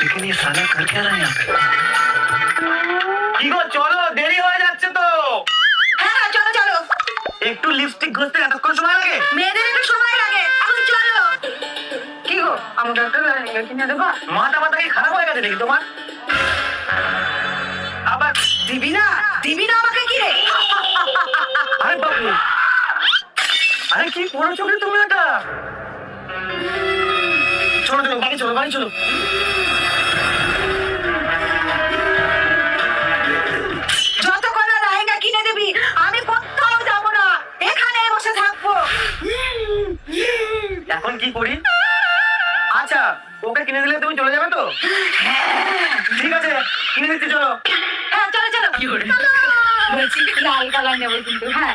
लेकिन ये साला कर क्या रहा है यहाँ पे? কি গো চলো, দেরি হয়ে যাচ্ছে তো। হ্যাঁ চলো চলো, একটু লিপস্টিক ঘষতে এতক্ষণ সময় লাগে? মেয়েদের একটু সময় লাগে, এখন চলো। কি গো আমাকে একটা লেহেঙ্গা কিনে দেবা? মাথা মাথা কি খারাপ হয়ে গেছে নাকি তোমার? আবার দিবি না, দিবি না আমাকে কিনে? আরে বাবু, আরে কি পড়েছো কি তুমি এটা? চলো চলো বাড়ি চলো, বাড়ি চলো। যতক্ষণ না লেহেঙ্গা কিনে দিবি আমি কোথাও যাবো না, এখানে বসে থাকবো। এখন কি করি? আচ্ছা, ওকে কিনে দিলে তুমি চলে যাবে তো? ঠিক আছে, কিনে দিচ্ছি, চলো। হ্যাঁ চলো চলো, বলছি লাল কালার নেবো কিন্তু। হ্যাঁ